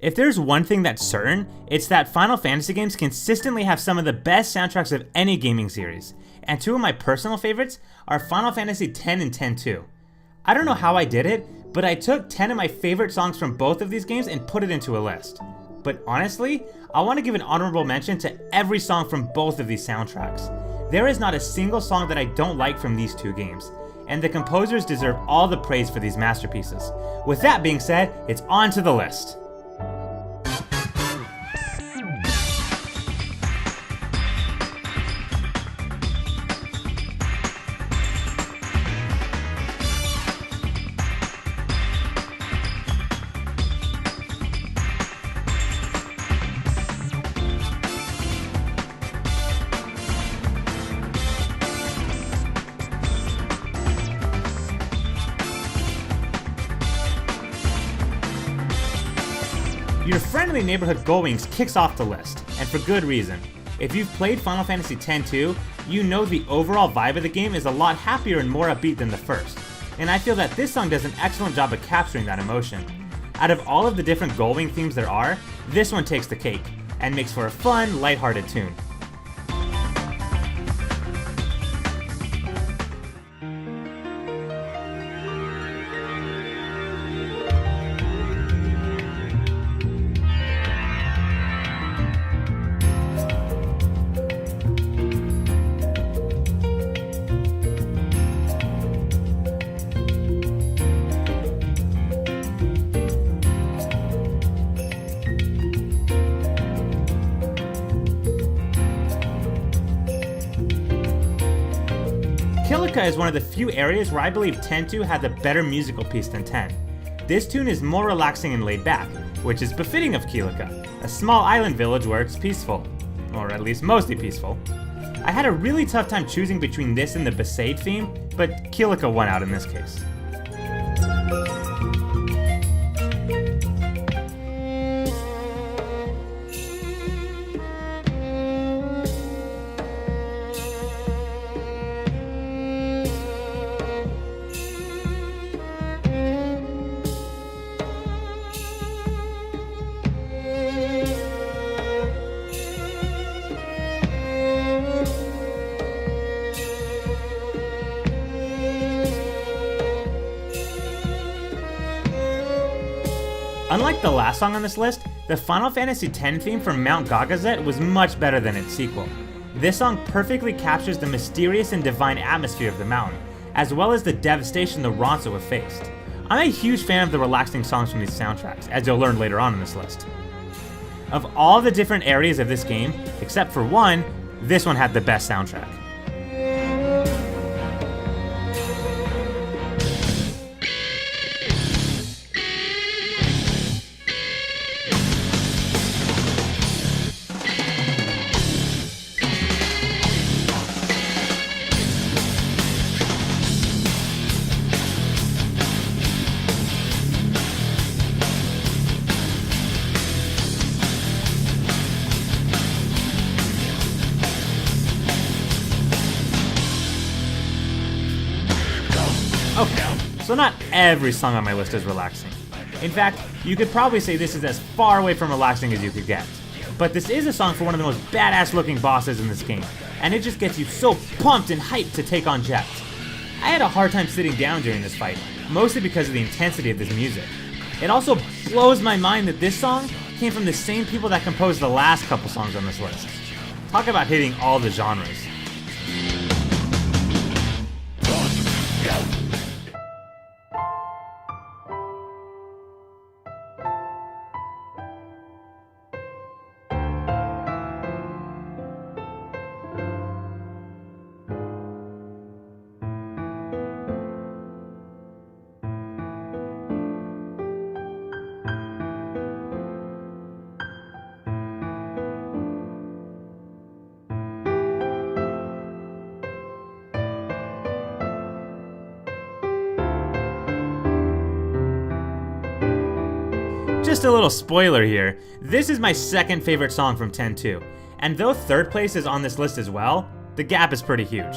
If there's one thing that's certain, it's that Final Fantasy games consistently have some of the best soundtracks of any gaming series, and two of my personal favorites are Final Fantasy X and X-2. I don't know how I did it, but I took 10 of my favorite songs from both of these games and put it into a list. But honestly, I want to give an honorable mention to every song from both of these soundtracks. There is not a single song that I don't like from these two games, and the composers deserve all the praise for these masterpieces. With that being said, it's on to the list. Your Friendly Neighborhood Gull Wings kicks off the list, and for good reason. If you've played Final Fantasy X-2, you know the overall vibe of the game is a lot happier and more upbeat than the first, and I feel that this song does an excellent job of capturing that emotion. Out of all of the different Gull Wing themes there are, this one takes the cake, and makes for a fun, lighthearted tune. Kilika is one of the few areas where I believe X-2 had the better musical piece than 10. This tune is more relaxing and laid back, which is befitting of Kilika, a small island village where it's peaceful. Or at least mostly peaceful. I had a really tough time choosing between this and the Besaid theme, but Kilika won out in this case. Unlike the last song on this list, the Final Fantasy X theme from Mount Gagazet was much better than its sequel. This song perfectly captures the mysterious and divine atmosphere of the mountain, as well as the devastation the Ronso have faced. I'm a huge fan of the relaxing songs from these soundtracks, as you'll learn later on in this list. Of all the different areas of this game, except for one, this one had the best soundtrack. Okay, so not every song on my list is relaxing. In fact, you could probably say this is as far away from relaxing as you could get. But this is a song for one of the most badass looking bosses in this game, and it just gets you so pumped and hyped to take on Jet. I had a hard time sitting down during this fight, mostly because of the intensity of this music. It also blows my mind that this song came from the same people that composed the last couple songs on this list. Talk about hitting all the genres. Just a little spoiler here, this is my second favorite song from X-2, and though third place is on this list as well, the gap is pretty huge.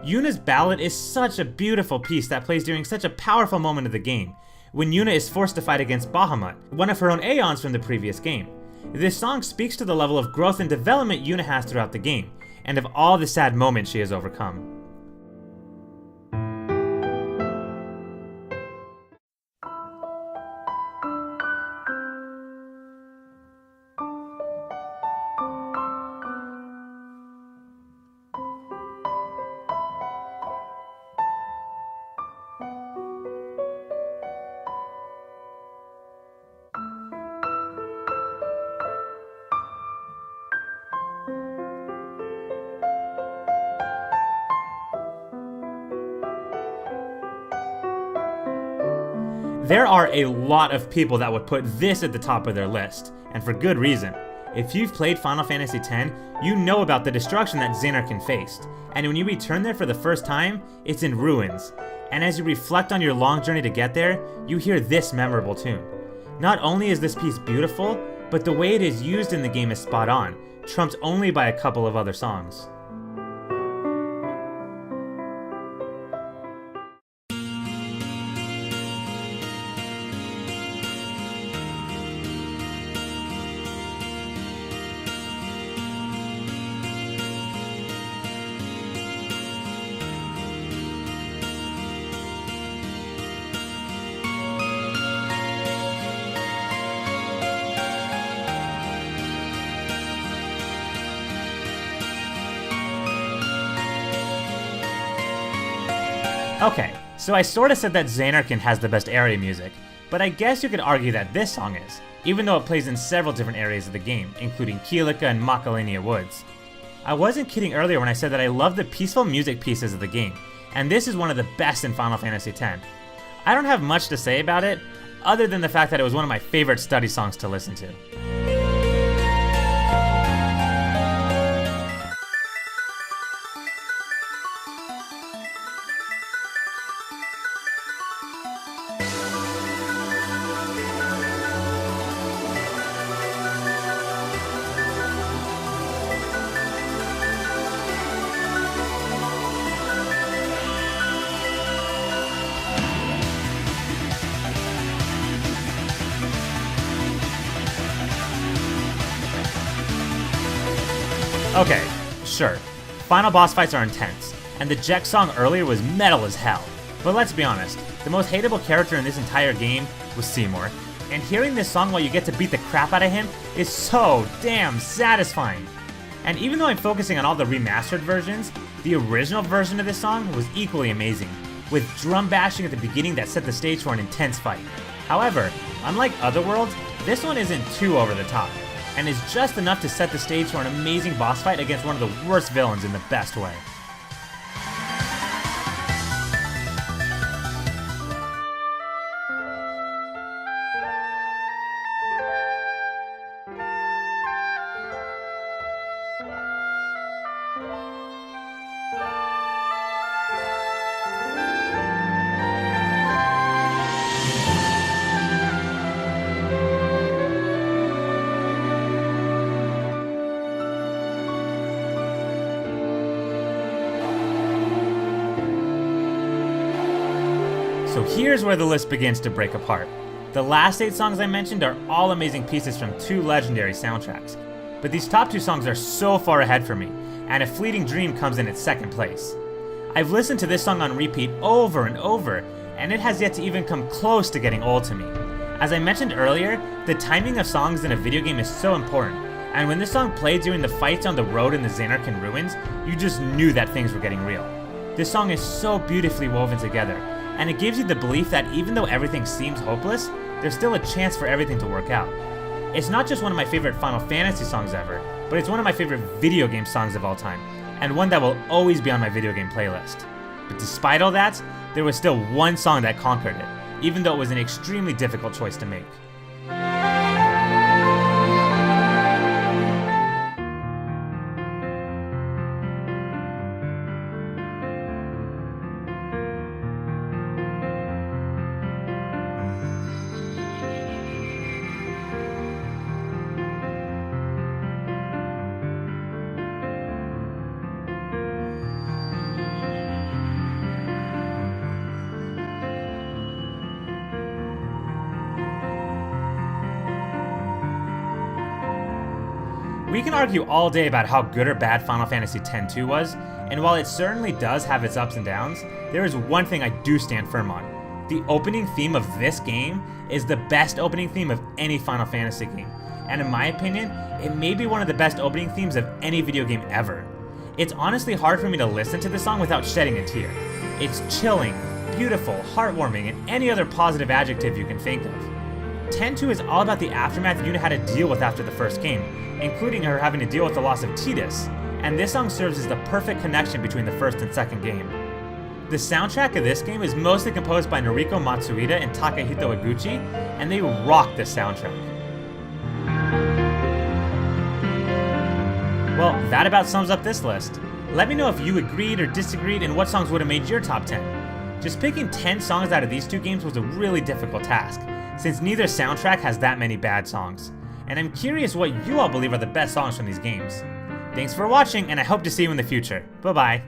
Yuna's ballad is such a beautiful piece that plays during such a powerful moment of the game, when Yuna is forced to fight against Bahamut, one of her own Aeons from the previous game. This song speaks to the level of growth and development Yuna has throughout the game, and of all the sad moments she has overcome. There are a lot of people that would put this at the top of their list, and for good reason. If you've played Final Fantasy X, you know about the destruction that Zanarkand faced, and when you return there for the first time, it's in ruins. And as you reflect on your long journey to get there, you hear this memorable tune. Not only is this piece beautiful, but the way it is used in the game is spot on, trumped only by a couple of other songs. Okay, so I sorta said that Zanarkand has the best area music, but I guess you could argue that this song is, even though it plays in several different areas of the game, including Kilika and Macalania Woods. I wasn't kidding earlier when I said that I love the peaceful music pieces of the game, and this is one of the best in Final Fantasy X. I don't have much to say about it, other than the fact that it was one of my favorite study songs to listen to. Okay, sure, final boss fights are intense, and the Jex song earlier was metal as hell. But let's be honest, the most hateable character in this entire game was Seymour, and hearing this song while you get to beat the crap out of him is so damn satisfying. And even though I'm focusing on all the remastered versions, the original version of this song was equally amazing, with drum bashing at the beginning that set the stage for an intense fight. However, unlike other worlds, this one isn't too over the top, and is just enough to set the stage for an amazing boss fight against one of the worst villains in the best way. So here's where the list begins to break apart. The last 8 songs I mentioned are all amazing pieces from 2 legendary soundtracks, but these top 2 songs are so far ahead for me, and A Fleeting Dream comes in its second place. I've listened to this song on repeat over and over, and it has yet to even come close to getting old to me. As I mentioned earlier, the timing of songs in a video game is so important, and when this song played during the fights on the road in the Zanarkand ruins, you just knew that things were getting real. This song is so beautifully woven together, and it gives you the belief that even though everything seems hopeless, there's still a chance for everything to work out. It's not just one of my favorite Final Fantasy songs ever, but it's one of my favorite video game songs of all time, and one that will always be on my video game playlist. But despite all that, there was still one song that conquered it, even though it was an extremely difficult choice to make. We can argue all day about how good or bad Final Fantasy X-2 was, and while it certainly does have its ups and downs, there is one thing I do stand firm on. The opening theme of this game is the best opening theme of any Final Fantasy game, and in my opinion, it may be one of the best opening themes of any video game ever. It's honestly hard for me to listen to this song without shedding a tear. It's chilling, beautiful, heartwarming, and any other positive adjective you can think of. X-2 is all about the aftermath Yuna had to deal with after the first game, including her having to deal with the loss of Tidus, and this song serves as the perfect connection between the first and second game. The soundtrack of this game is mostly composed by Noriko Matsuida and Takahito Eguchi, and they rock the soundtrack. Well, that about sums up this list. Let me know if you agreed or disagreed and what songs would have made your top 10. Just picking 10 songs out of these two games was a really difficult task, since neither soundtrack has that many bad songs. And I'm curious what you all believe are the best songs from these games. Thanks for watching, and I hope to see you in the future. Bye bye.